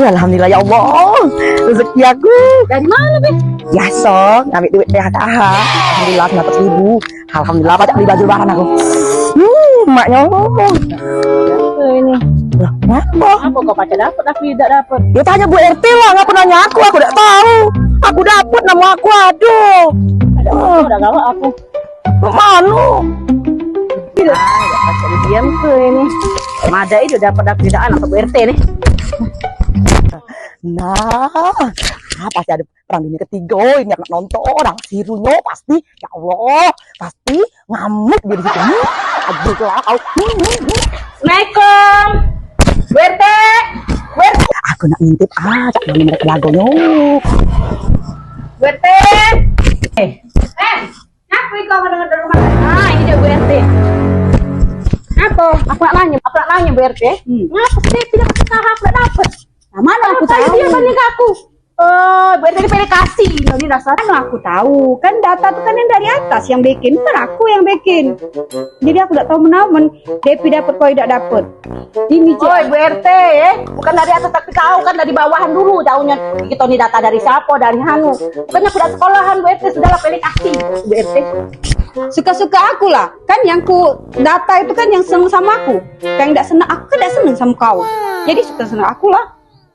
Alhamdulillah ya Allah. Rezeki aku. Dari mana, Be? Ya sok, ngambil duit PHK. Alhamdulillah dapat 1.000. Alhamdulillah banyak beli baju lebaran aku. Maknya. Ini. Lah, ngapa? Apa kau pacar dapat, aku tidak dapat? Ya tanya Bu RT lah, ngapa nanya aku tidak tahu. Aku dapat nama aku, aduh. Udah gawat aku. Malu. Enggak pacar diam tuh ini. Mada itu dapat tidak anak ke RT nih. Nah, pasti ada perang dunia ketiga ini anak nonton orang sirunya pasti ya Allah pasti ngamuk dia di situ. Aduh lah kau. Assalamualaikum. RT. Aku nak ngintip cak nama mereka lagonya. RT. Apa kau mendengar dari rumah? Ah, ini dia Bu RT. Apa? Aku nak nanya Bu RT. Ngapa sih tidak usaha aku nak dapat? Nah, mana aku tahu? Dia balik aku. Oh, Bu RT pilih kasih. Ini dasar. Mana aku tahu, kan data itu kan yang dari atas yang bikin, bukan aku yang bikin. Jadi aku tidak tahu menawan, Depi dapat kau tidak dapat. Ini Oh, Bu RT bukan dari atas tapi kau kan dari bawahan dulu jauhnya. Kita ini data dari siapa, dari Hanu. Bukannya aku dari sekolahan Bu RT sudahlah pilih kasih Bu RT. suka-suka aku lah, kan yang ku data itu kan yang seneng sama aku. Yang tidak seneng aku kan tidak seneng sama kau. Jadi suka-suka aku lah.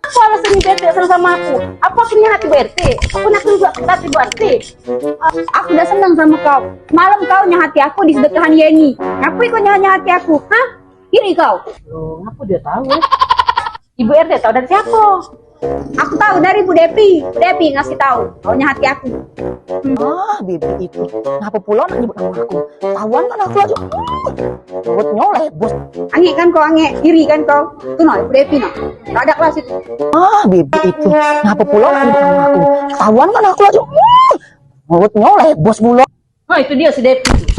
Apa alasan Bu RT senang sama aku? Apa punya hati Bu RT? Aku nak juga hati Bu RT. Aku tidak seneng sama kau. Malam kau nyahati aku di sedekahan Yeni. Ngapain kau nyahati aku? Hah? Iri kau? Loh, ngapa dia tahu ya? Ibu RT tahu dari siapa? Aku tahu dari Bu Depi. Bu Depi ngasih tahu. Kau nyahati aku. Bibi itu ngapa pula nak nyebut nama aku? Tawan kan aku aja. Buat nyoleh bos. Angek kan kau angek. Iri kan kau. Tuh no, Bu Depi no. Tak ada kelas itu. Bibi itu ngapa pula nak nyebut nama aku? Tawan kan aku aja. Buat nyoleh bos mulu. Oh, itu dia si Depi.